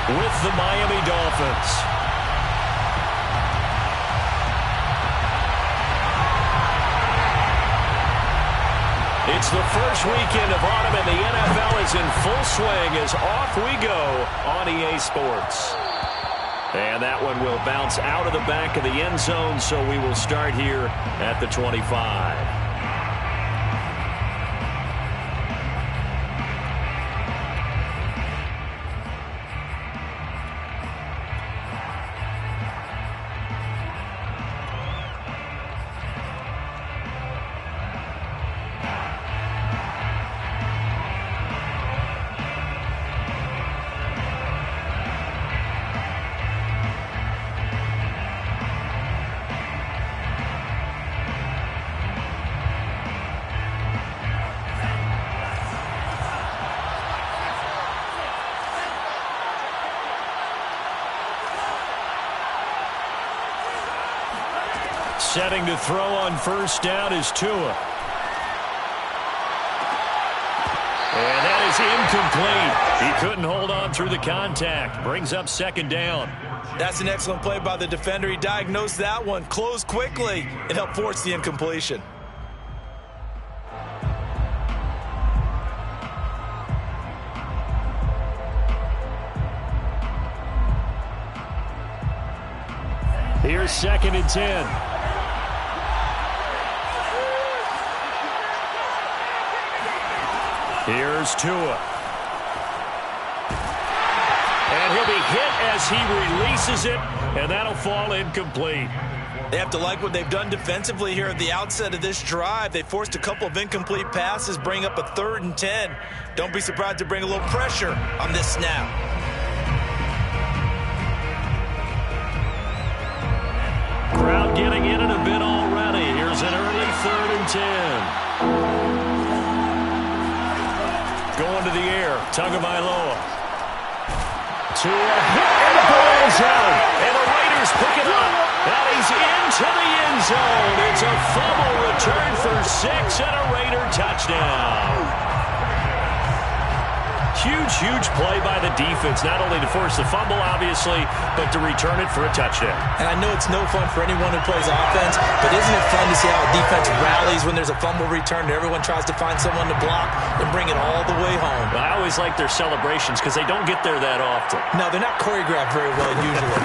with the Miami Dolphins. It's the first weekend of autumn, and the NFL is in full swing as off we go on EA Sports. And that one will bounce out of the back of the end zone, so we will start here at the 25. Setting to throw on first down is Tua. And that is incomplete. He couldn't hold on through the contact. Brings up second down. That's an excellent play by the defender. He diagnosed that one, closed quickly, and helped force the incompletion. Here's 2nd and 10. Here's Tua. And he'll be hit as he releases it, and that'll fall incomplete. They have to like what they've done defensively here at the outset of this drive. They forced a couple of incomplete passes, bring up a 3rd and 10. Don't be surprised to bring a little pressure on this snap. Crowd getting in it a bit already. Here's an early 3rd and 10. Going to the air, Tagovailoa. Tua hit in the goal zone, and the Raiders pick it up. And he's into the end zone. It's a fumble return for 6 and a Raider touchdown. Huge play by the defense, not only to force the fumble, obviously, but to return it for a touchdown. And I know it's no fun for anyone who plays offense, but isn't it fun to see how a defense rallies when there's a fumble return and everyone tries to find someone to block and bring it all the way home? I always like their celebrations because they don't get there that often. No, they're not choreographed very well usually.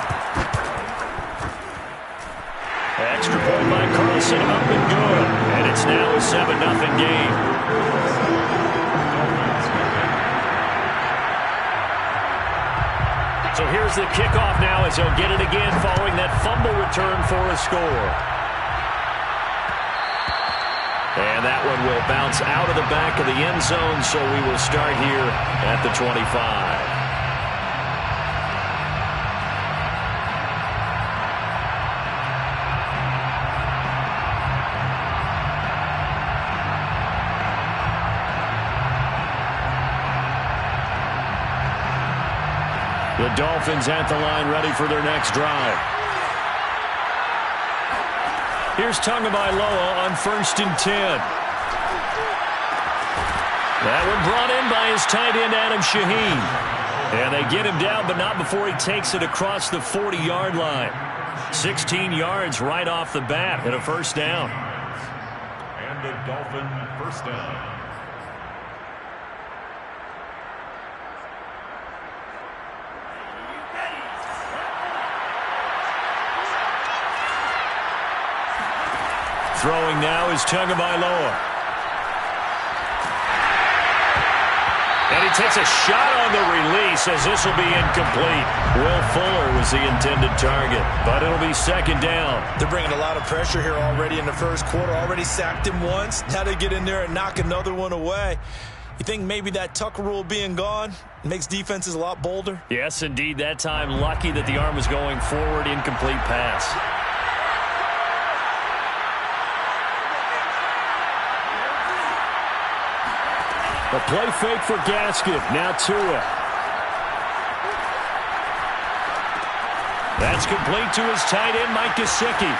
Extra point by Carlson, up and good. And it's now a 7-0 game. So here's the kickoff now as he'll get it again following that fumble return for a score. And that one will bounce out of the back of the end zone, so we will start here at the 25. The Dolphins at the line ready for their next drive. Here's Tagovailoa on 1st and 10. That one brought in by his tight end, Adam Shaheen. And they get him down, but not before he takes it across the 40-yard line. 16 yards right off the bat and a first down. And a Dolphin first down. Throwing now is Tagovailoa. And he takes a shot on the release as this will be incomplete. Will Fuller was the intended target, but it'll be 2nd down. They're bringing a lot of pressure here already in the first quarter. Already sacked him once. Now they get in there and knock another one away. You think maybe that Tucker rule being gone makes defenses a lot bolder? Yes, indeed. That time, lucky that the arm was going forward. Incomplete pass. A play fake for Gaskin. Now Tua. That's complete to his tight end, Mike Gesicki.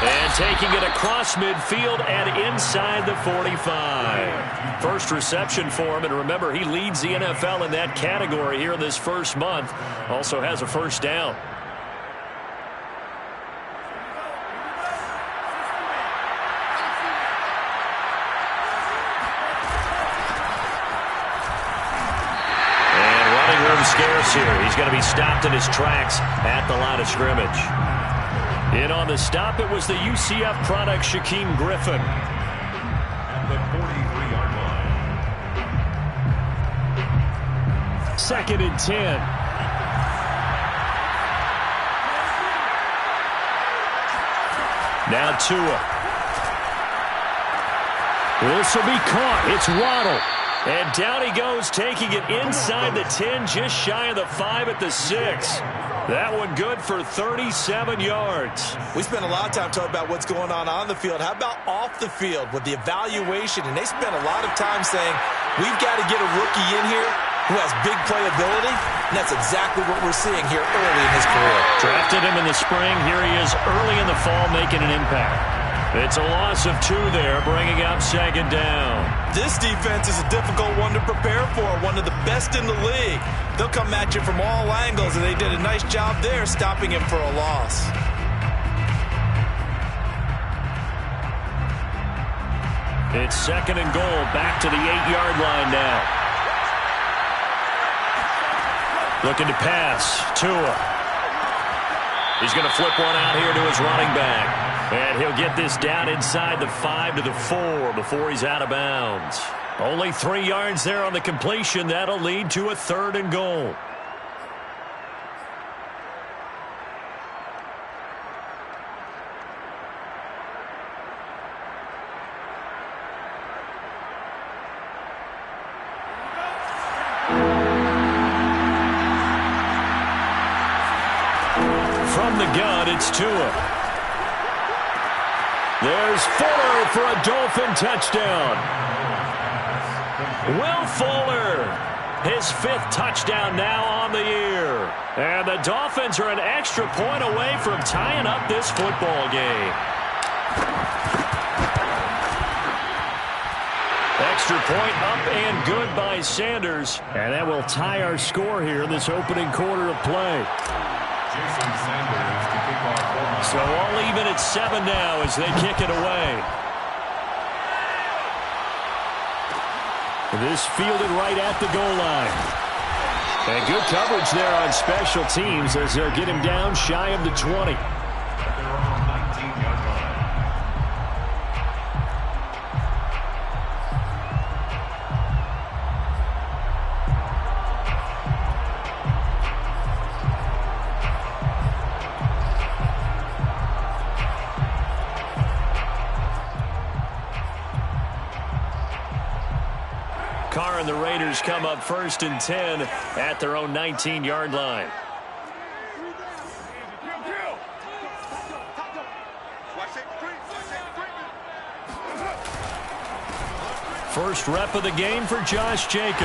And taking it across midfield and inside the 45. First reception for him, and remember, he leads the NFL in that category here in this first month. Also has a first down. Scarce here. He's going to be stopped in his tracks at the line of scrimmage. In on the stop, it was the UCF product, Shaquem Griffin. At the 43-yard line. 2nd and 10. Now Tua. This will be caught. It's Waddle. And down he goes, taking it inside the 10, just shy of the 5 at the 6. That one good for 37 yards. We spent a lot of time talking about what's going on the field. How about off the field with the evaluation? And they spent a lot of time saying, we've got to get a rookie in here who has big playability. And that's exactly what we're seeing here early in his career. Drafted him in the spring. Here he is early in the fall making an impact. It's a loss of 2 there, bringing up 2nd down. This defense is a difficult one to prepare for, one of the best in the league. They'll come at you from all angles, and they did a nice job there stopping him for a loss. It's 2nd and goal, back to the 8-yard line now. Looking to pass, Tua. He's going to flip one out here to his running back. And he'll get this down inside the 5 to the 4 before he's out of bounds. Only 3 yards there on the completion. That'll lead to a 3rd and goal. From the gun, it's Tua. There's Fuller for a Dolphin touchdown. Will Fuller, his 5th touchdown now on the year. And the Dolphins are an extra point away from tying up this football game. Extra point up and good by Sanders. And that will tie our score here in this opening quarter of play. Jason Sanders to kick off. So all even at 7 now as they kick it away. This fielded right at the goal line. And good coverage there on special teams as they'll get him down shy of the 20. They're on 19-yard line. Carr and the Raiders come up 1st and 10 at their own 19-yard line. First rep of the game for Josh Jacobs.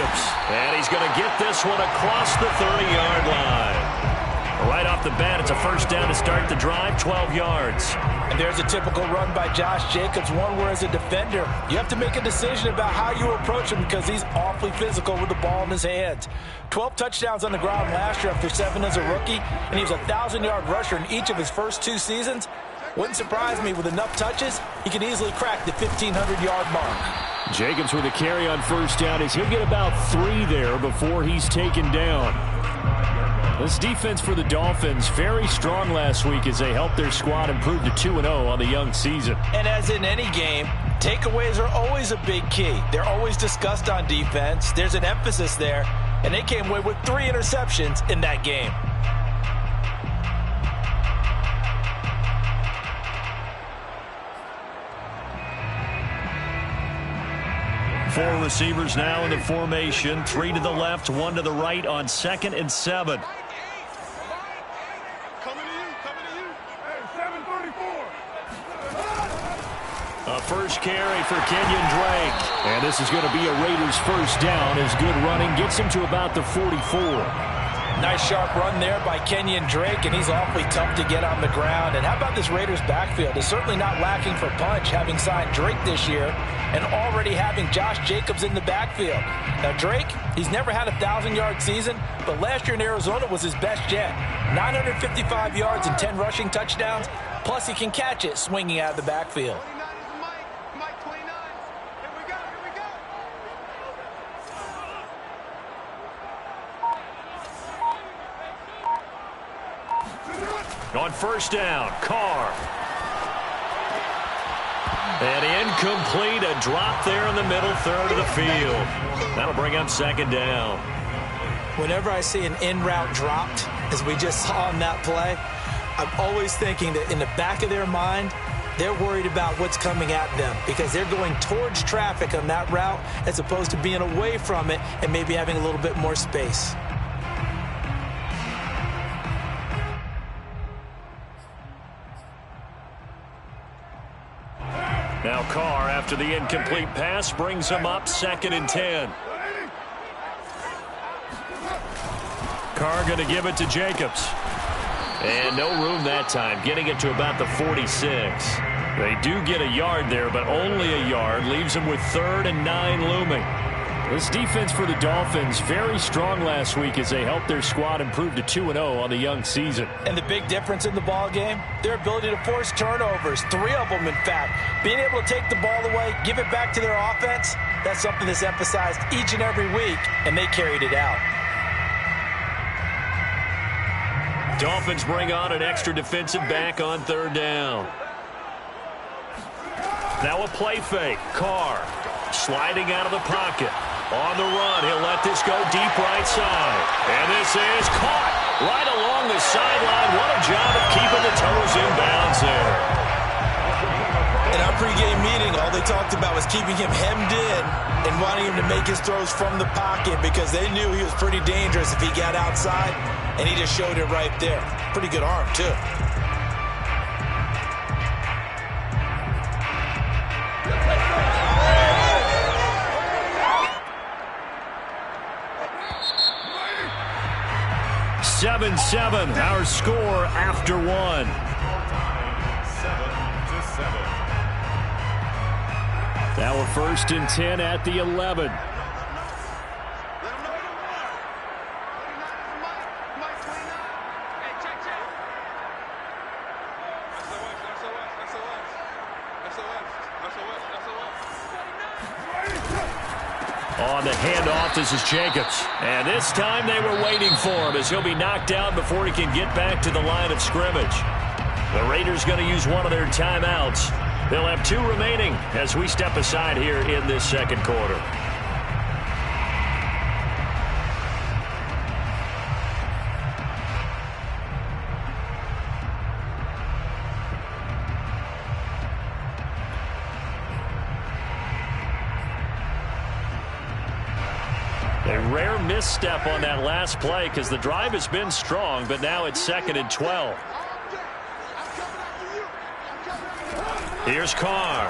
And he's going to get this one across the 30-yard line. Right off the bat, it's a first down to start the drive, 12 yards. And there's a typical run by Josh Jacobs, one where as a defender, you have to make a decision about how you approach him because he's awfully physical with the ball in his hands. 12 touchdowns on the ground last year after 7 as a rookie, and he was a 1,000-yard rusher in each of his first 2 seasons. Wouldn't surprise me with enough touches, he can easily crack the 1,500-yard mark. Jacobs with a carry on first down as he'll get about 3 there before he's taken down. This defense for the Dolphins, very strong last week as they helped their squad improve to 2-0 on the young season. And as in any game, takeaways are always a big key. They're always discussed on defense. There's an emphasis there, and they came away with 3 interceptions in that game. Four receivers now in the formation. 3 to the left, 1 to the right on 2nd and 7. A first carry for Kenyon Drake. And this is going to be a Raiders first down as good running gets him to about the 44. Nice sharp run there by Kenyon Drake, and he's awfully tough to get on the ground. And how about this Raiders backfield? It's certainly not lacking for punch, having signed Drake this year and already having Josh Jacobs in the backfield. Now, Drake, he's never had a 1,000-yard season, but last year in Arizona was his best yet. 955 yards and 10 rushing touchdowns, plus he can catch it swinging out of the backfield. On first down, Carr. And incomplete, a drop there in the middle third of the field. That'll bring up second down. Whenever I see an in-route dropped, as we just saw on that play, I'm always thinking that in the back of their mind, they're worried about what's coming at them because they're going towards traffic on that route as opposed to being away from it and maybe having a little bit more space. Now Carr, after the incomplete pass, brings him up 2nd and 10. Carr going to give it to Jacobs. And no room that time, getting it to about the 46. They do get a yard there, but only a yard. Leaves them with 3rd and 9 looming. This defense for the Dolphins, very strong last week as they helped their squad improve to 2-0 on the young season. And the big difference in the ball game, their ability to force turnovers, 3 of them in fact. Being able to take the ball away, give it back to their offense, that's something that's emphasized each and every week, and they carried it out. Dolphins bring on an extra defensive back on 3rd down. Now a play fake. Carr sliding out of the pocket. On the run, he'll let this go deep right side. And this is caught right along the sideline. What a job of keeping the toes in bounds there. In our pregame meeting, all they talked about was keeping him hemmed in and wanting him to make his throws from the pocket because they knew he was pretty dangerous if he got outside, and he just showed it right there. Pretty good arm, too. Seven, our score after 1. 7-7. Now a 1st and 10 at the 11. On the handoff, this is Jacobs. And this time they were waiting for him as he'll be knocked down before he can get back to the line of scrimmage. The Raiders going to use one of their timeouts. They'll have 2 remaining as we step aside here in this 2nd quarter. A rare misstep on that last play because the drive has been strong, but now it's 2nd and 12. Here's Carr.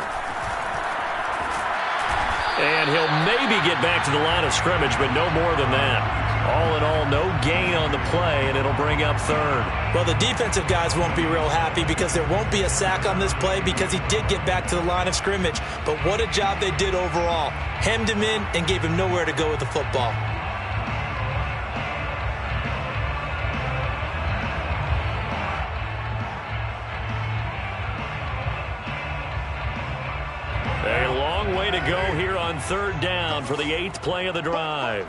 And he'll maybe get back to the line of scrimmage, but no more than that. All in all, no gain on the play, and it'll bring up 3rd. Well, the defensive guys won't be real happy because there won't be a sack on this play because he did get back to the line of scrimmage. But what a job they did overall. Hemmed him in and gave him nowhere to go with the football. A long way to go here on 3rd down for the 8th play of the drive.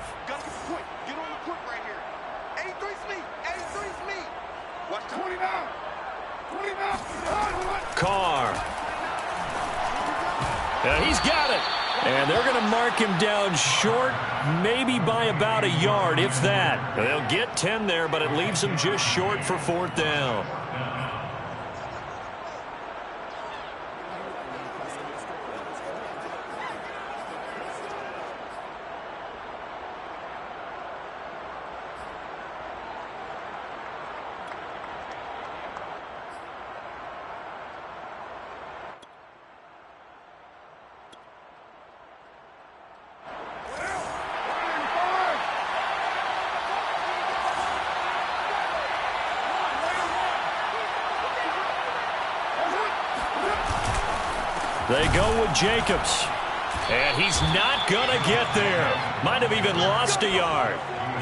Carr. He's got it. And they're going to mark him down short, maybe by about a yard, if that. They'll get 10 there, but it leaves them just short for 4th down. They go with Jacobs. And he's not going to get there. Might have even lost a yard.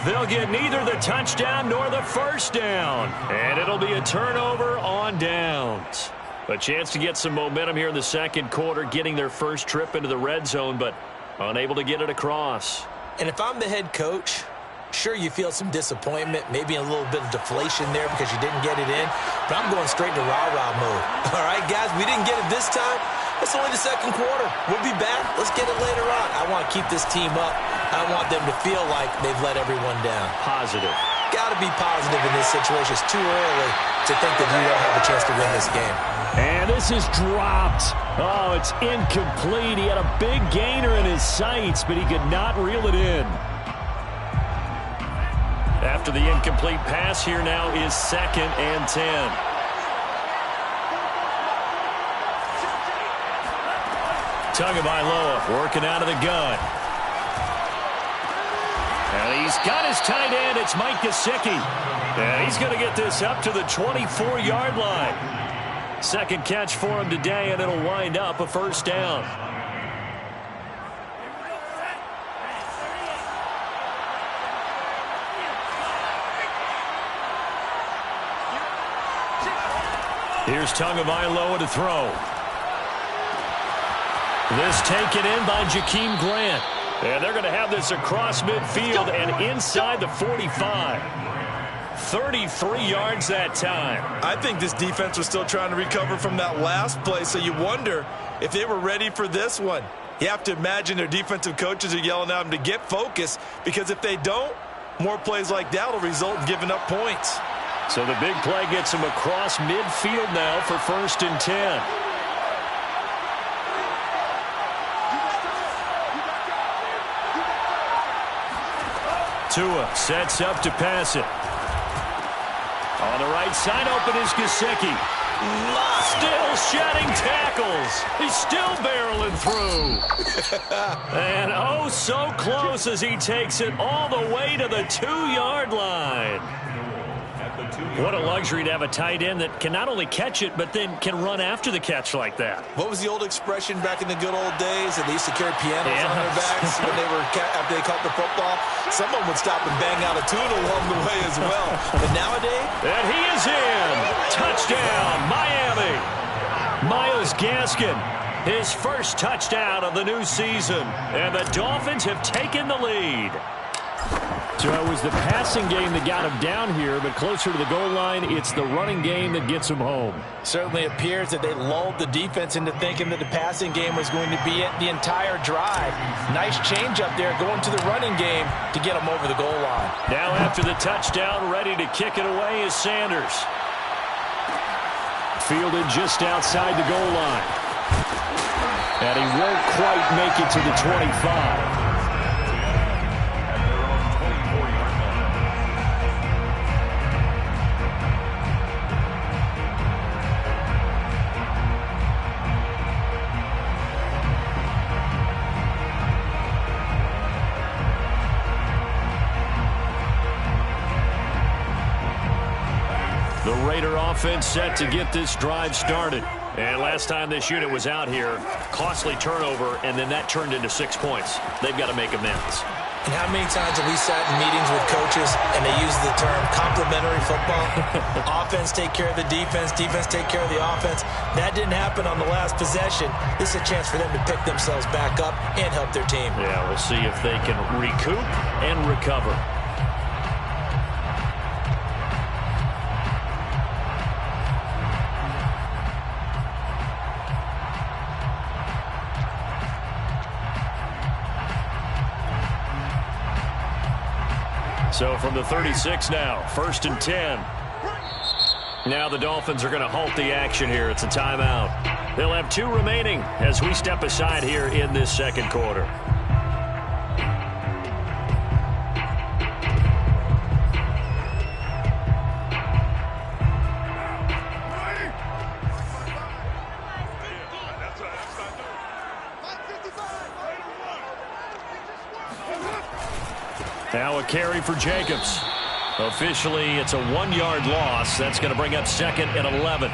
They'll get neither the touchdown nor the first down. And it'll be a turnover on downs. A chance to get some momentum here in the second quarter, getting their first trip into the red zone, but unable to get it across. And if I'm the head coach, sure, you feel some disappointment, maybe a little bit of deflation there because you didn't get it in, but I'm going straight to rah-rah mode. All right, guys, we didn't get it this time. It's only the second quarter. We'll be back. Let's get it later on. I want to keep this team up. I want them to feel like they've let everyone down. Positive. Got to be positive in this situation. It's too early to think that you don't have a chance to win this game. And this is dropped. Oh, it's incomplete. He had a big gainer in his sights, but he could not reel it in. After the incomplete pass, here now is 2nd and 10. Tagovailoa working out of the gun. And he's got his tight end. It's Mike Gesicki. And he's going to get this up to the 24-yard line. Second catch for him today, and it'll wind up a first down. Here's Tagovailoa to throw. This taken in by Jakeem Grant. And they're going to have this across midfield and inside the 45. 33 yards that time. I think this defense was still trying to recover from that last play, so you wonder if they were ready for this one. You have to imagine their defensive coaches are yelling at them to get focused, because if they don't, more plays like that will result in giving up points. So the big play gets them across midfield now for 1st and 10. Tua sets up to pass it. On the right side, open is Gesicki. Still shedding tackles. He's still barreling through. And oh, so close as he takes it all the way to the 2-yard line. What a luxury to have a tight end that can not only catch it, but then can run after the catch like that. What was the old expression back in the good old days? That they used to carry pianos on their backs when they were after they caught the football. Someone would stop and bang out a tune along the way as well. But nowadays, and he is in. Touchdown, Miami. Myles Gaskin, his first touchdown of the new season, and the Dolphins have taken the lead. So it was the passing game that got him down here, but closer to the goal line, it's the running game that gets him home. Certainly appears that they lulled the defense into thinking that the passing game was going to be it the entire drive. Nice change up there going to the running game to get them over the goal line. Now after the touchdown, ready to kick it away is Sanders. Fielded just outside the goal line. And he won't quite make it to the 25. The Raider offense set to get this drive started. And last time this unit was out here, costly turnover, and then that turned into 6 points. They've got to make amends. And how many times have we sat in meetings with coaches and they use the term complementary football? Offense take care of the defense, defense take care of the offense. That didn't happen on the last possession. This is a chance for them to pick themselves back up and help their team. Yeah, we'll see if they can recoup and recover. So from the 36 now, 1st and 10. Now the Dolphins are going to halt the action here. It's a timeout. They'll have 2 remaining as we step aside here in this second quarter. Now a carry for Jacobs. Officially, it's a 1-yard loss. That's going to bring up 2nd and 11.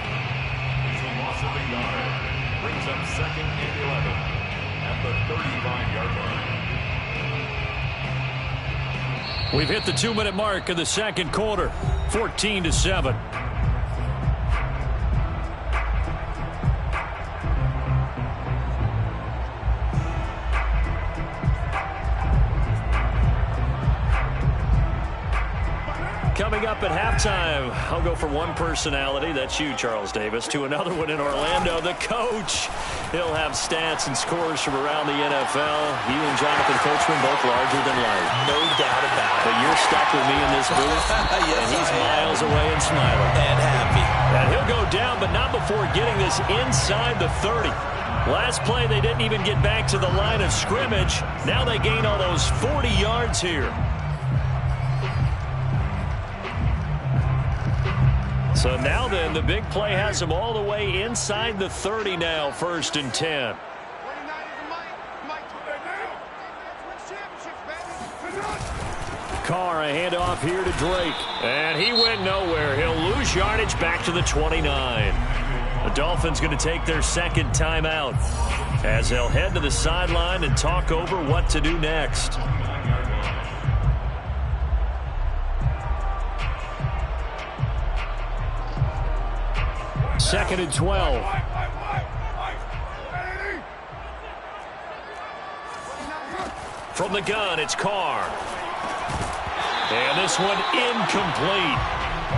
brings up 2nd and 11 at the 35-yard line. We've hit the 2-minute mark of the second quarter, 14-7. Coming up at halftime, I'll go from one personality, that's you, Charles Davis, to another one in Orlando, the coach. He'll have stats and scores from around the NFL. You and Jonathan Coachman both larger than life. No doubt about it. But you're stuck with me in this booth, Yes, and he's I am. miles away and smiling. And happy. And he'll go down, but not before getting this inside the 30. Last play, they didn't even get back to the line of scrimmage. Now they gain all those 40 yards here. So now then, the big play has them all the way inside the 30 now, 1st and 10. Carr, a handoff here to Drake. And he went nowhere. He'll lose yardage back to the 29. The Dolphins going to take their second timeout as they'll head to the sideline and talk over what to do next. Second and 12. From the gun, it's Carr. And this one incomplete.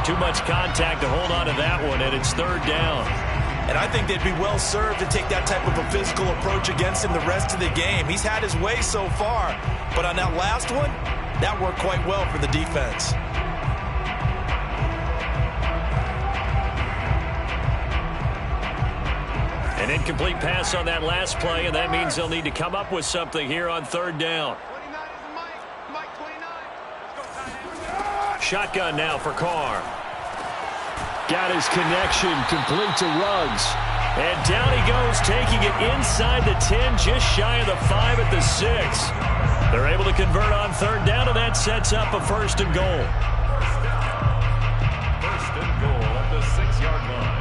Too much contact to hold on to that one, and it's 3rd down. And I think they'd be well served to take that type of a physical approach against him the rest of the game. He's had his way so far, but on that last one, that worked quite well for the defense. An incomplete pass on that last play, and that means they'll need to come up with something here on 3rd down. Shotgun now for Carr. Got his connection complete to Ruggs. And down he goes, taking it inside the 10, just shy of the 5 at the 6. They're able to convert on 3rd down, and that sets up a 1st and goal. 1st and goal at the 6-yard line.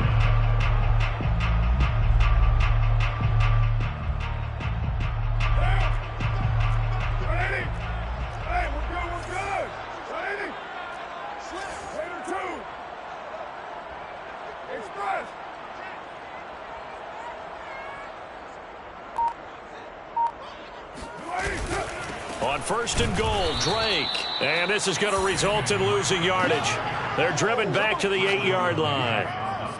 On 1st and goal, Drake. And this is going to result in losing yardage. They're driven back to the 8-yard line.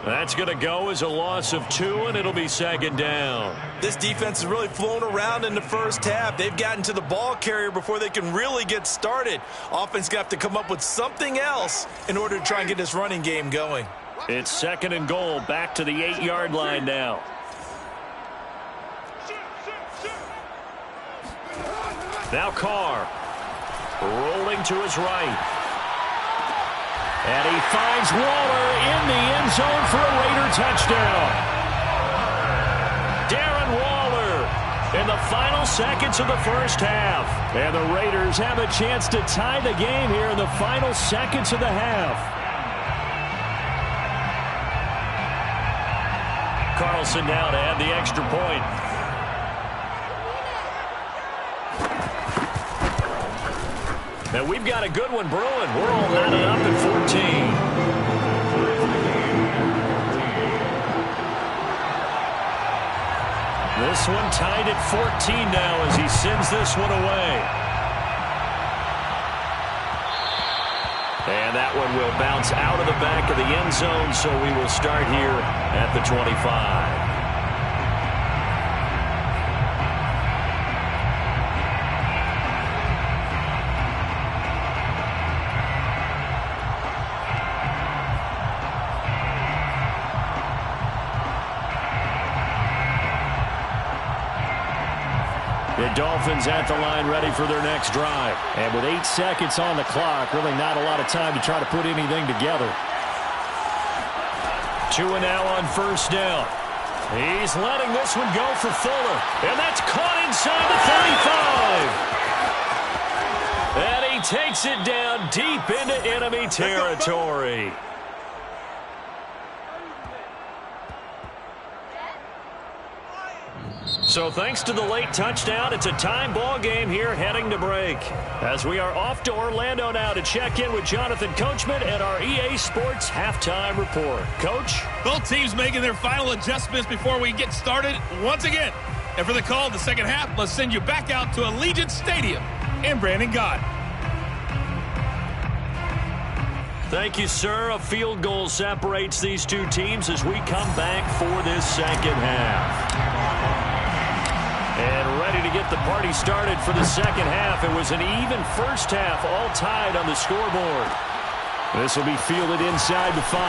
That's going to go as a loss of 2, and it'll be 2nd down. This defense has really flown around in the first half. They've gotten to the ball carrier before they can really get started. Offense got to come up with something else in order to try and get this running game going. It's 2nd and goal, back to the 8-yard line now. Now Carr, rolling to his right. And he finds Waller in the end zone for a Raider touchdown. Darren Waller in the final seconds of the first half. And the Raiders have a chance to tie the game here in the final seconds of the half. Carlson now to add the extra point. And we've got a good one brewing. We're all knotted up at 14. This one tied at 14 now as he sends this one away. And that one will bounce out of the back of the end zone, so we will start here at the 25. The Dolphins at the line ready for their next drive. And with 8 seconds on the clock, really not a lot of time to try to put anything together. 2 now on 1st down. He's letting this one go for Fuller. And that's caught inside the 35. And he takes it down deep into enemy territory. So thanks to the late touchdown, it's a time ball game here heading to break. As we are off to Orlando now to check in with Jonathan Coachman at our EA Sports Halftime Report. Coach? Both teams making their final adjustments before we get started once again. And for the call of the second half, let's send you back out to Allegiant Stadium in Brandon Gott. Thank you, sir. A field goal separates these two teams as we come back for this second half. And ready to get the party started for the second half. It was an even first half, all tied on the scoreboard. This will be fielded inside the 5.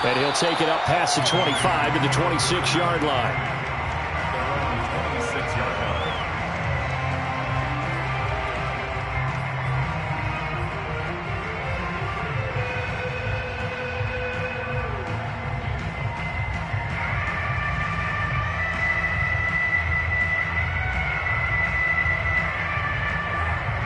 And he'll take it up past the 25 to the 26-yard line.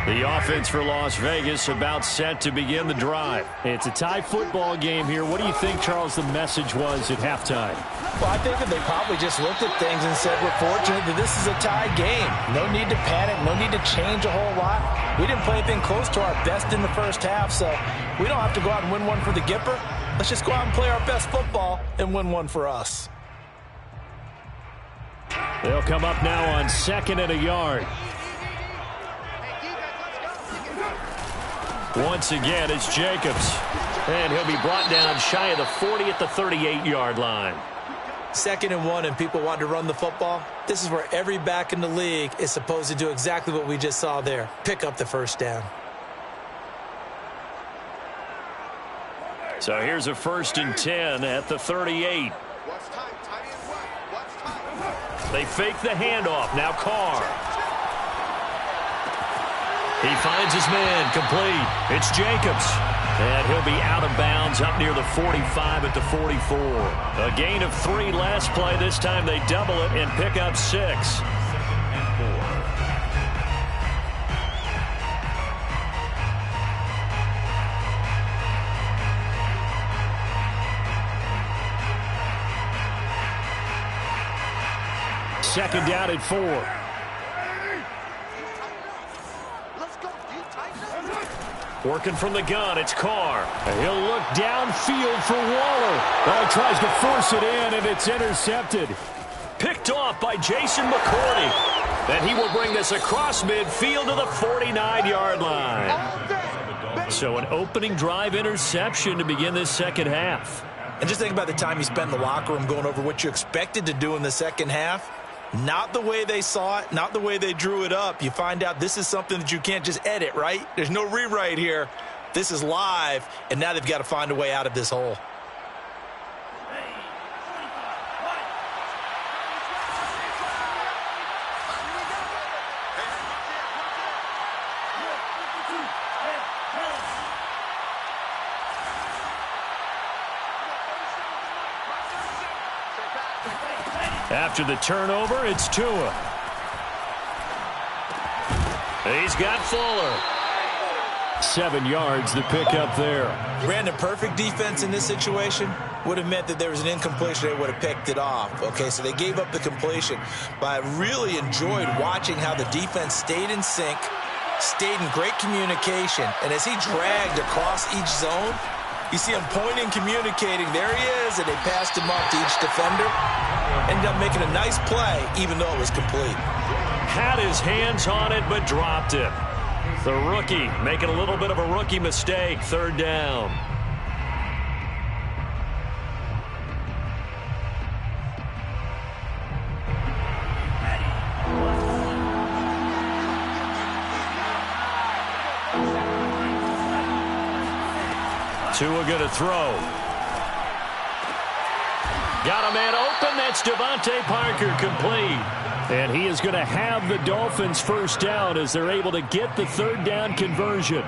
The offense for Las Vegas about set to begin the drive. It's a tie football game here. What do you think, Charles, the message was at halftime? Well, I think that they probably just looked at things and said, we're fortunate that this is a tie game. No need to panic. No need to change a whole lot. We didn't play anything close to our best in the first half, so we don't have to go out and win one for the Gipper. Let's just go out and play our best football and win one for us. They'll come up now on 2nd and a yard. Once again, it's Jacobs. And he'll be brought down shy of the 40 at the 38-yard line. 2nd and 1 and people want to run the football. This is where every back in the league is supposed to do exactly what we just saw there. Pick up the first down. So here's a 1st and 10 at the 38. They fake the handoff. Now Carr. He finds his man complete. It's Jacobs. And he'll be out of bounds up near the 45 at the 44. A gain of 3 last play. This time they double it and pick up 6. Second down at 4. Working from the gun, it's Carr. And he'll look downfield for Waller. Oh, tries to force it in, and it's intercepted. Picked off by Jason McCourty. And he will bring this across midfield to the 49-yard line. So an opening drive interception to begin this second half. And just think about the time you spend in the locker room going over what you expected to do in the second half. Not the way they saw it, not the way they drew it up. You find out this is something that you can't just edit, right? There's no rewrite here. This is live, and now they've got to find a way out of this hole. After the turnover, it's Tua. He's got Fuller. 7 yards to pick up there. Brandon, perfect defense in this situation would have meant that there was an incompletion. They would have picked it off. Okay, so they gave up the completion. But I really enjoyed watching how the defense stayed in sync, stayed in great communication. And as he dragged across each zone, you see him pointing, communicating. There he is, and they passed him off to each defender. Ended up making a nice play, even though it was complete. Had his hands on it, but dropped it. The rookie making a little bit of a rookie mistake. 3rd down. Tua going to throw. Got a man open. That's Devontae Parker, complete. And he is going to have the Dolphins first down as they're able to get the 3rd down conversion.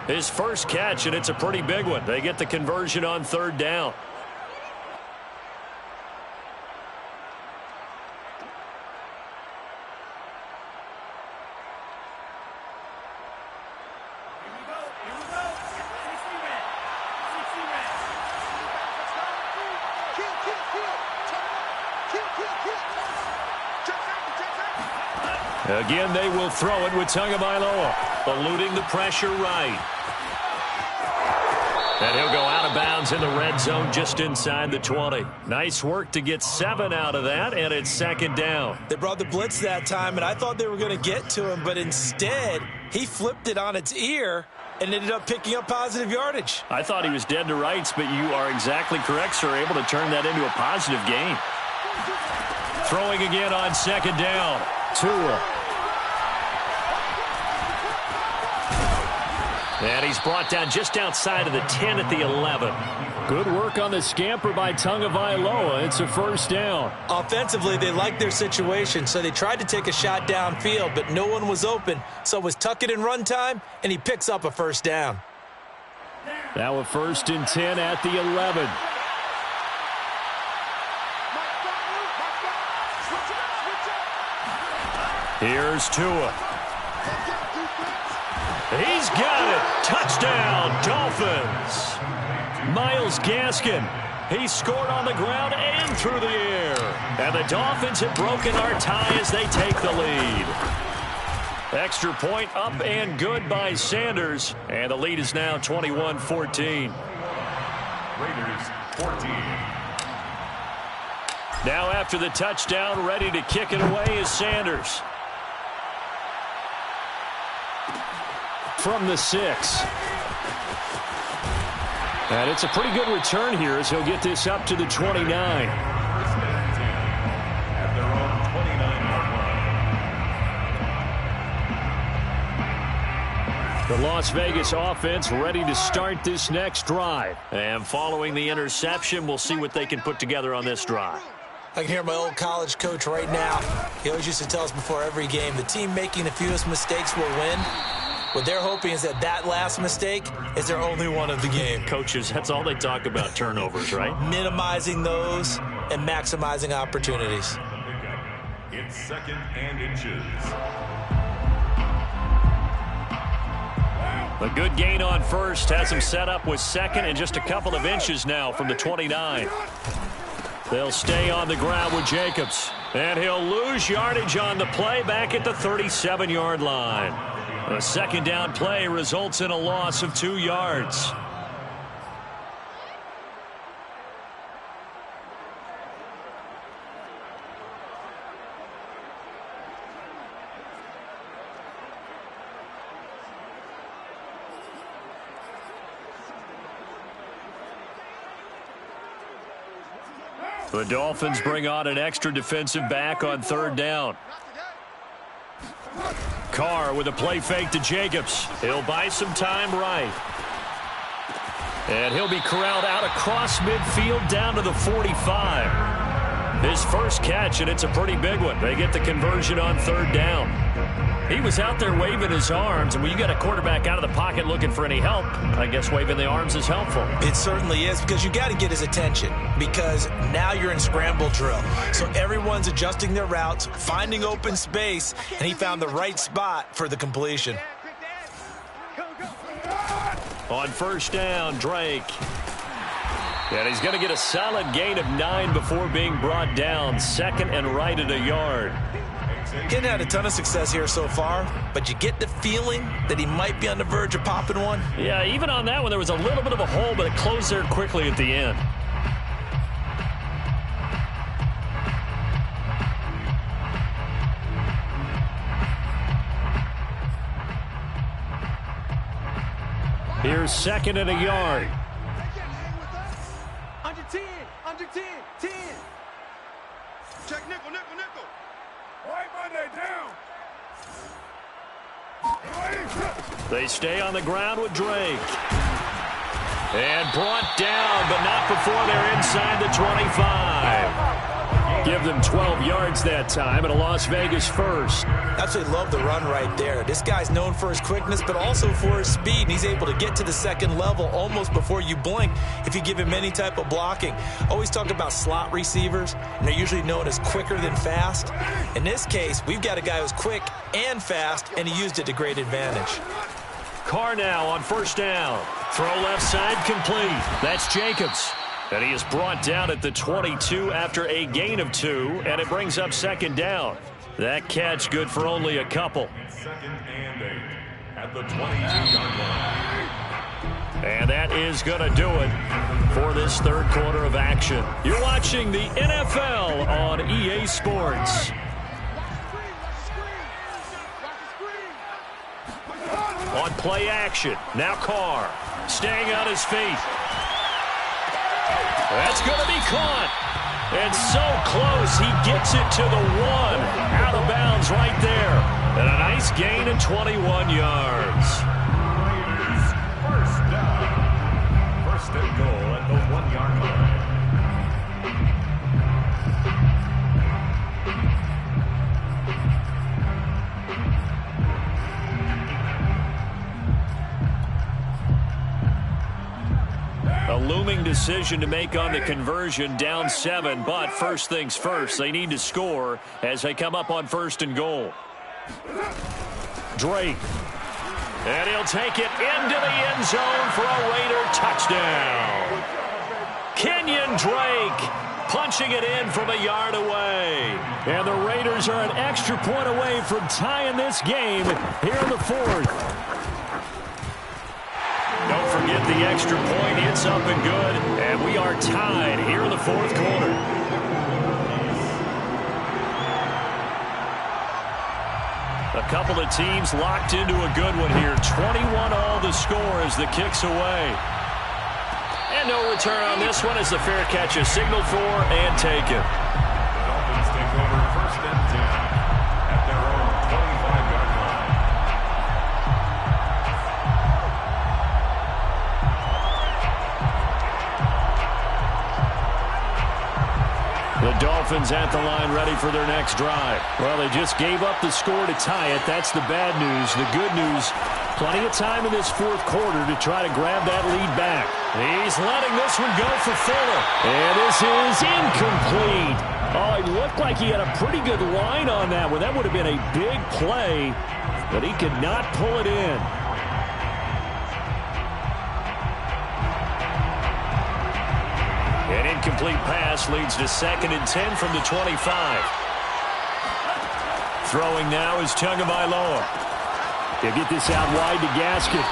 His first catch, and it's a pretty big one. They get the conversion on 3rd down. Again, they will throw it with Tagovailoa, eluding the pressure right. And he'll go out of bounds in the red zone just inside the 20. Nice work to get 7 out of that, and it's second down. They brought the blitz that time, and I thought they were going to get to him, but instead, he flipped it on its ear and ended up picking up positive yardage. I thought he was dead to rights, but you are exactly correct, sir, able to turn that into a positive gain. Throwing again on second down. Tua. And he's brought down just outside of the 10 at the 11. Good work on the scamper by Tagovailoa. It's a first down. Offensively, they liked their situation, so they tried to take a shot downfield, but no one was open. So it was tuck it in run time, and he picks up a first down. Now a 1st and 10 at the 11. Here's Tua. He's got it. Touchdown, Dolphins. Myles Gaskin. He scored on the ground and through the air. And the Dolphins have broken our tie as they take the lead. Extra point up and good by Sanders. And the lead is now 21-14. Raiders 14. Now after the touchdown, ready to kick it away is Sanders. From the 6. And it's a pretty good return here as he'll get this up to the 29. At their own 29-yard line. The Las Vegas offense ready to start this next drive. And following the interception, we'll see what they can put together on this drive. I can hear my old college coach right now. He always used to tell us before every game, the team making the fewest mistakes will win. What they're hoping is that last mistake is their only one of the game. Coaches, that's all they talk about, turnovers, right? Minimizing those and maximizing opportunities. It's 2nd and inches. A good gain on first has him set up with 2nd and just a couple of inches now from the 29. They'll stay on the ground with Jacobs. And he'll lose yardage on the play back at the 37-yard line. A second down play results in a loss of 2 yards. The Dolphins bring on an extra defensive back on 3rd down. Carr with a play fake to Jacobs. He'll buy some time right. And he'll be corralled out across midfield down to the 45. His first catch, and it's a pretty big one. They get the conversion on 3rd down. He was out there waving his arms, and when you got a quarterback out of the pocket looking for any help, I guess waving the arms is helpful. It certainly is, because you got to get his attention, because now you're in scramble drill. So everyone's adjusting their routes, finding open space, and he found the right spot for the completion. On 1st down, Drake. And he's going to get a solid gain of 9 before being brought down. 2nd and right at a yard. He hasn't had a ton of success here so far, but you get the feeling that he might be on the verge of popping one. Yeah, even on that one, there was a little bit of a hole, but it closed there quickly at the end. Here's 2nd and a yard. Under 10, under 10, 10. Check nickel, nickel, nickel. Right Monday down. They stay on the ground with Drake. And brought down, but not before they're inside the 25. Give them 12 yards that time, and a Las Vegas first. Absolutely love the run right there. This guy's known for his quickness, but also for his speed. And he's able to get to the 2nd level almost before you blink if you give him any type of blocking. Always talk about slot receivers, and they're usually known as quicker than fast. In this case, we've got a guy who's quick and fast, and he used it to great advantage. Carr now on 1st down. Throw left side complete. That's Jacobs. And he is brought down at the 22 after a gain of 2, and it brings up 2nd down. That catch good for only a couple. 2nd and 8 at the 22-yard line. And that is going to do it for this third quarter of action. You're watching the NFL on EA Sports. On play action, now Carr staying on his feet. That's going to be caught. And so close, he gets it to the 1. Out of bounds right there. And a nice gain of 21 yards. First down. First and goal at the 1-yard line. A looming decision to make on the conversion, down 7, but first things first, they need to score as they come up on 1st and goal. Drake. And he'll take it into the end zone for a Raider touchdown. Kenyon Drake punching it in from a yard away. And the Raiders are an extra point away from tying this game here in the 4th. Don't forget the extra point. It's up and good. And we are tied here in the 4th quarter. A couple of teams locked into a good one here. 21 all the score as the kick's away. And no return on this one as the fair catch is signaled for and taken. The Dolphins take over 1st and 10 at their own 25-yard line. The Dolphins at the line ready for their next drive. Well, they just gave up the score to tie it. That's the bad news. The good news, plenty of time in this 4th quarter to try to grab that lead back. He's letting this one go for Fuller. And this is incomplete. Oh, it looked like he had a pretty good line on that one. That would have been a big play, but he could not pull it in. An incomplete pass leads to 2nd and 10 from the 25. Throwing now is Tagovailoa. He'll get this out wide to Gaskin.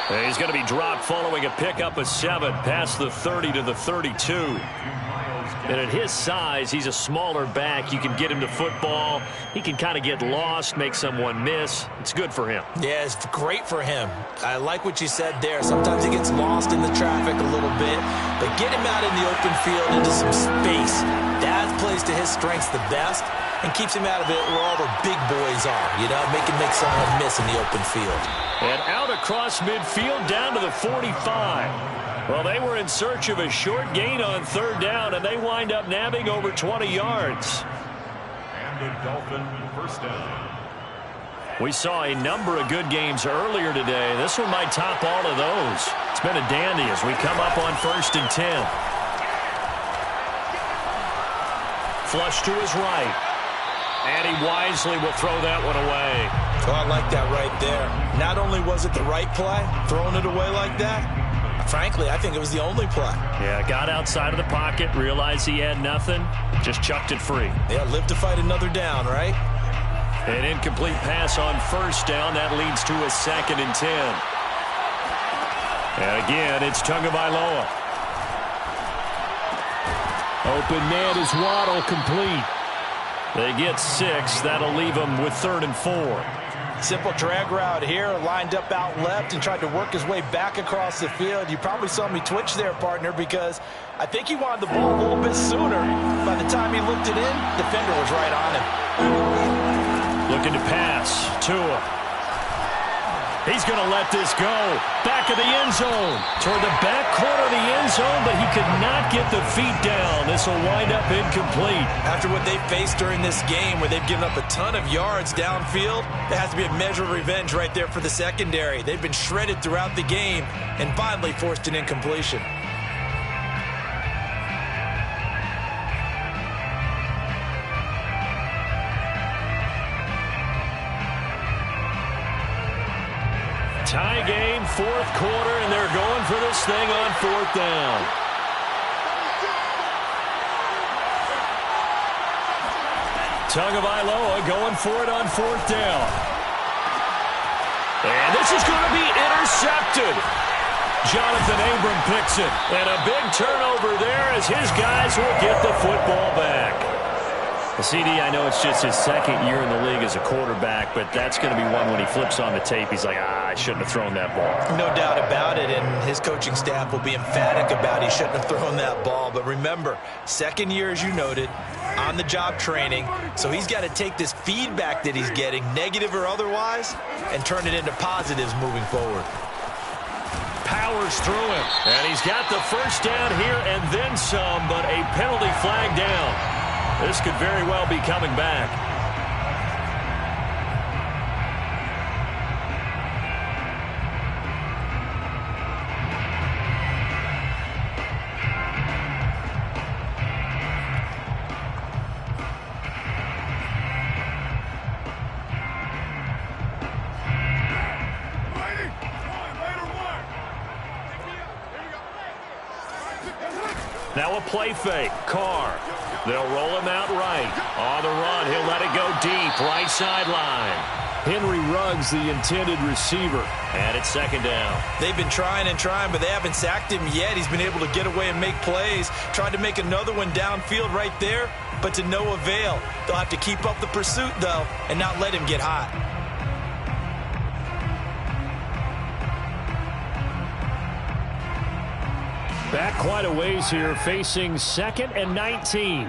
And he's going to be dropped following a pickup of 7 past the 30 to the 32. And at his size, he's a smaller back. You can get him to football. He can kind of get lost, make someone miss. It's good for him. Yeah, it's great for him. I like what you said there. Sometimes he gets lost in the traffic a little bit, but get him out in the open field into some space. That plays to his strengths the best and keeps him out of it where all the big boys are, you know, make someone miss in the open field. And out across midfield down to the 45. Well, they were in search of a short gain on 3rd down, and they wind up nabbing over 20 yards. And the Dolphin first down. We saw a number of good games earlier today. This one might top all of those. It's been a dandy as we come up on 1st and 10. Flush to his right. And he wisely will throw that one away. Oh, I like that right there. Not only was it the right play, throwing it away like that, frankly, I think it was the only play. Yeah, got outside of the pocket, realized he had nothing, just chucked it free. Yeah, live to fight another down, right? An incomplete pass on 1st down. That leads to a 2nd and 10. And again, it's Tagovailoa. Open man is Waddle, complete. They get 6. That'll leave them with 3rd and 4. Simple drag route here, lined up out left and tried to work his way back across the field. You probably saw me twitch there, partner, because I think he wanted the ball a little bit sooner. By the time he looked it in, defender was right on him. Looking to pass. Tua. He's going to let this go. Back of the end zone. Toward the back corner of the end zone, but he could not get the feet down. This will wind up incomplete. After what they faced during this game, where they've given up a ton of yards downfield, there has to be a measure of revenge right there for the secondary. They've been shredded throughout the game and finally forced an incompletion. Tie game, 4th quarter, and they're going for this thing on 4th down. Tagovailoa going for it on 4th down. And this is going to be intercepted. Jonathan Abram picks it. And a big turnover there as his guys will get the football back. Well, CD, I know it's just his 2nd year in the league as a quarterback, but that's going to be one when he flips on the tape, he's like, I shouldn't have thrown that ball. No doubt about it, and his coaching staff will be emphatic about he shouldn't have thrown that ball. But remember, 2nd year, as you noted, on-the-job training, so he's got to take this feedback that he's getting, negative or otherwise, and turn it into positives moving forward. Powers through him, and he's got the 1st down here and then some, but a penalty flag down. This could very well be coming back. Now a play fake. Carr. They'll roll him out right. On the run, he'll let it go deep. Right sideline. Henry Ruggs, the intended receiver. And it's 2nd down. They've been trying and trying, but they haven't sacked him yet. He's been able to get away and make plays. Tried to make another one downfield right there, but to no avail. They'll have to keep up the pursuit, though, and not let him get hot. Back quite a ways here, facing 2nd and 19.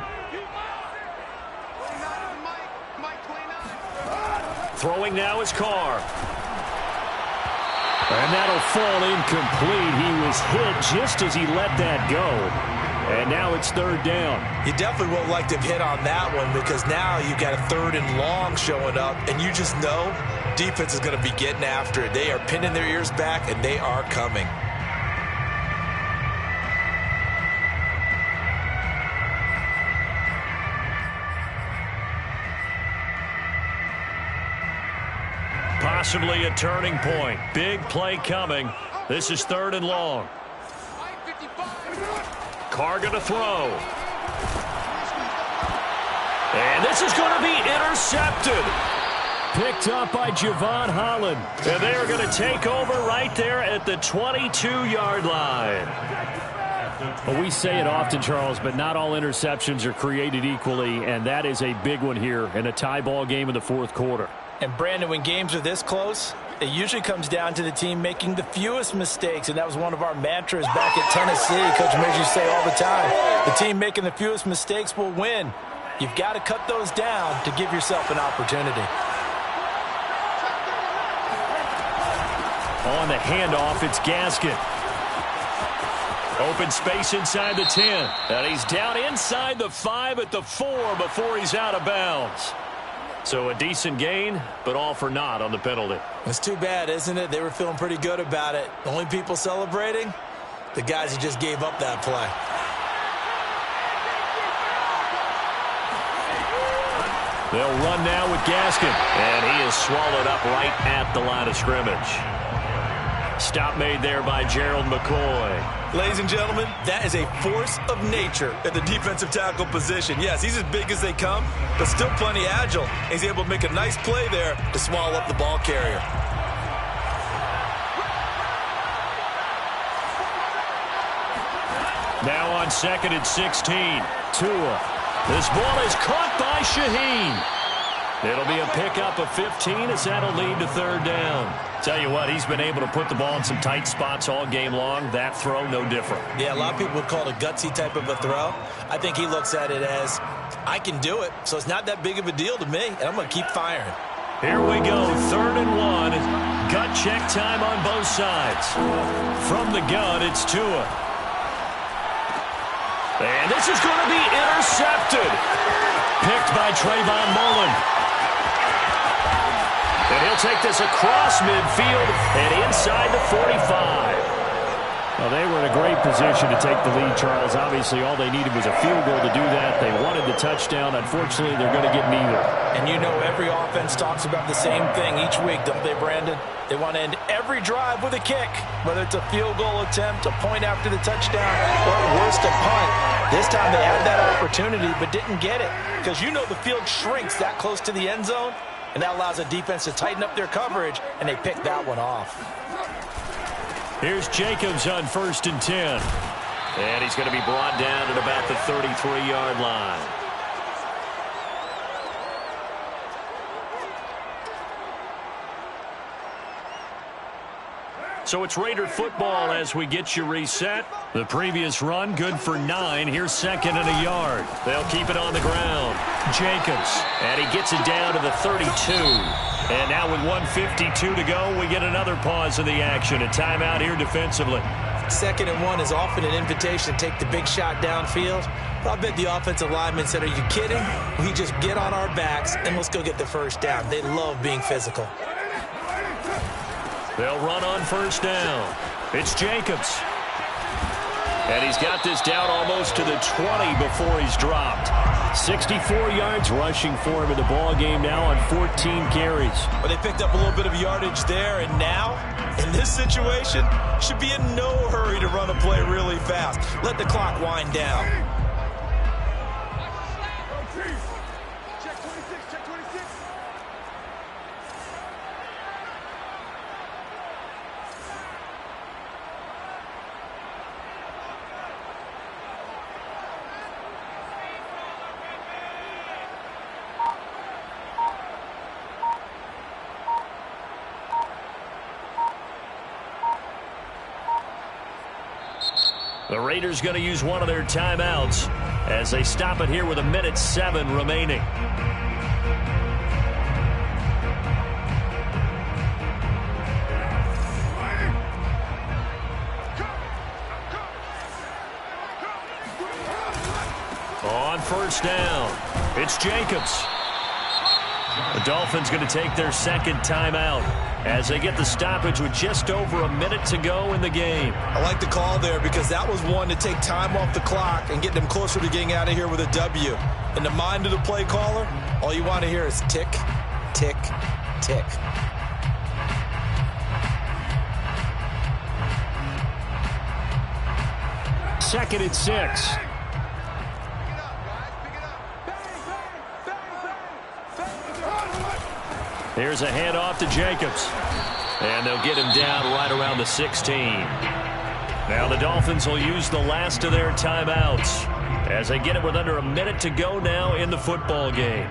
Throwing now is Carr. And that'll fall incomplete. He was hit just as he let that go. And now it's 3rd down. You definitely won't like to have hit on that one because now you've got a 3rd and long showing up, and you just know defense is going to be getting after it. They are pinning their ears back, and they are coming. Possibly a turning point. Big play coming. This is 3rd and long. Carr going to throw. And this is going to be intercepted. Picked up by Javon Holland. And they are going to take over right there at the 22-yard line. Well, we say it often, Charles, but not all interceptions are created equally, and that is a big one here in a tie ball game in the 4th quarter. And, Brandon, when games are this close, it usually comes down to the team making the fewest mistakes, and that was one of our mantras back at Tennessee. Coach Measure say all the time, the team making the fewest mistakes will win. You've got to cut those down to give yourself an opportunity. On the handoff, it's Gaskin. Open space inside the 10. And he's down inside the 5 at the 4 before he's out of bounds. So a decent gain, but all for naught on the penalty. It's too bad, isn't it? They were feeling pretty good about it. The only people celebrating, the guys who just gave up that play. They'll run now with Gaskin. And he is swallowed up right at the line of scrimmage. Stop made there by Gerald McCoy. Ladies and gentlemen, that is a force of nature at the defensive tackle position. Yes, he's as big as they come, but still plenty agile. He's able to make a nice play there to swallow up the ball carrier. Now on 2nd and 16. Tua. This ball is caught by Shaheen. It'll be a pickup of 15 as that'll lead to 3rd down. Tell you what, he's been able to put the ball in some tight spots all game long. That throw, no different. Yeah, a lot of people would call it a gutsy type of a throw. I think he looks at it as, I can do it, so it's not that big of a deal to me, and I'm going to keep firing. Here we go, 3rd and 1. Gut check time on both sides. From the gun, it's Tua. And this is going to be intercepted. Picked by Trayvon Mullen. And he'll take this across midfield and inside the 45. Well, they were in a great position to take the lead, Charles. Obviously, all they needed was a field goal to do that. They wanted the touchdown. Unfortunately, they're going to get neither. And you know every offense talks about the same thing each week, don't they, Brandon? They want to end every drive with a kick, whether it's a field goal attempt, a point after the touchdown, or at worst, a punt. This time they had that opportunity but didn't get it because you know the field shrinks that close to the end zone, and that allows a defense to tighten up their coverage, and they pick that one off. Here's Jacobs on 1st and 10. And he's going to be brought down at about the 33-yard line. So it's Raider football as we get you reset. The previous run, good for 9. Here's 2nd and a yard. They'll keep it on the ground. Jacobs, and he gets it down to the 32. And now with 1:52 to go, we get another pause in the action. A timeout here defensively. 2nd and 1 is often an invitation to take the big shot downfield. But I bet the offensive lineman said, are you kidding? We just get on our backs and let's go get the first down. They love being physical. They'll run on 1st down. It's Jacobs. And he's got this down almost to the 20 before he's dropped. 64 yards rushing for him in the ball game now on 14 carries. But they picked up a little bit of yardage there, and now, in this situation, should be in no hurry to run a play really fast. Let the clock wind down. Check 26, check 26. The Raiders going to use one of their timeouts as they stop it here with 1:07 remaining. On 1st down, it's Jacobs. The Dolphins going to take their 2nd timeout as they get the stoppage with just over a minute to go in the game. I like the call there because that was one to take time off the clock and get them closer to getting out of here with a W. In the mind of the play caller, all you want to hear is tick, tick, tick. Second and 6. Here's a handoff to Jacobs. And they'll get him down right around the 16. Now the Dolphins will use the last of their timeouts as they get it with under a minute to go now in the football game.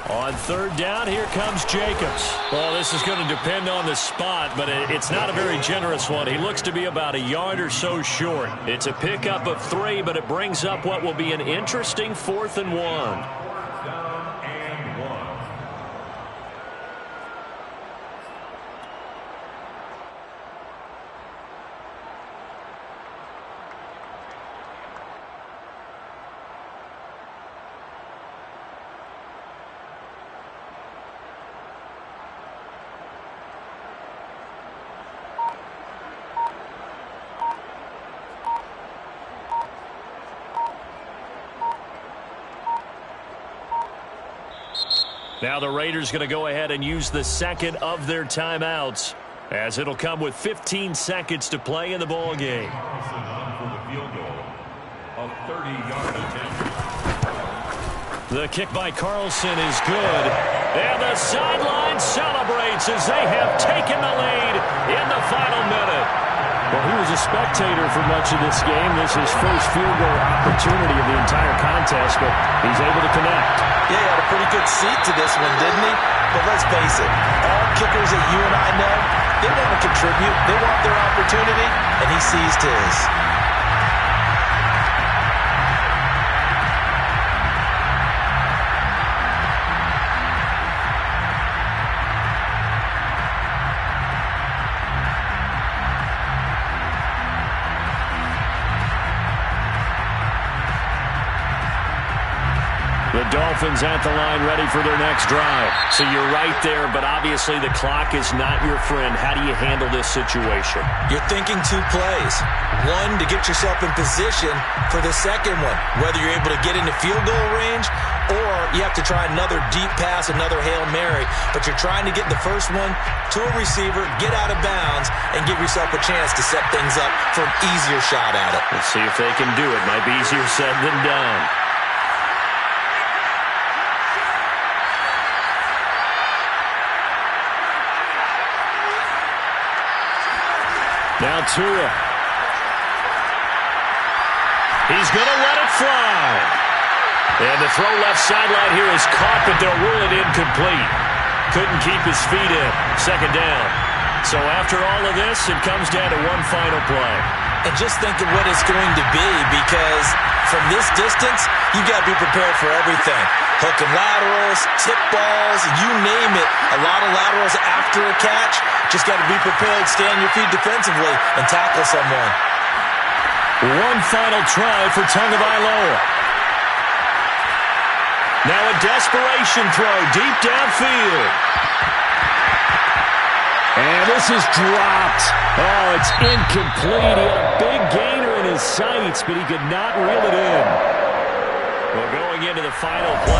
On 3rd down, here comes Jacobs. Well, this is going to depend on the spot, but it's not a very generous one. He looks to be about a yard or so short. It's a pickup of 3, but it brings up what will be an interesting 4th and 1. Now the Raiders going to go ahead and use the 2nd of their timeouts as it'll come with 15 seconds to play in the ball game. The kick by Carlson is good. And the sideline celebrates as they have taken the lead in the final minute. Well, he was a spectator for much of this game. This is his first field goal opportunity of the entire contest, but he's able to connect. Yeah, he had a pretty good seat to this one, didn't he? But let's face it, all kickers that you and I know, they want to contribute. They want their opportunity, and he seized his. The Dolphins at the line ready for their next drive. So you're right there, but obviously the clock is not your friend. How do you handle this situation? You're thinking two plays. One, to get yourself in position for the second one, whether you're able to get into field goal range or you have to try another deep pass, another Hail Mary. But you're trying to get the first one to a receiver, get out of bounds, and give yourself a chance to set things up for an easier shot at it. Let's see if they can do it. Might be easier said than done. Now Tua. He's going to let it fly. And the throw left sideline here is caught, but they'll rule it incomplete. Couldn't keep his feet in. Second down. So after all of this, it comes down to one final play. And just think of what it's going to be, because from this distance, you got to be prepared for everything. Hook and laterals, tip balls, you name it. A lot of laterals after a catch. Just got to be prepared, stay on your feet defensively, and tackle someone. One final try for Tagovailoa. Now a desperation throw deep downfield. And this is dropped. Oh, it's incomplete. He had a big gainer in his sights, but he could not reel it in. Well, going into the final play.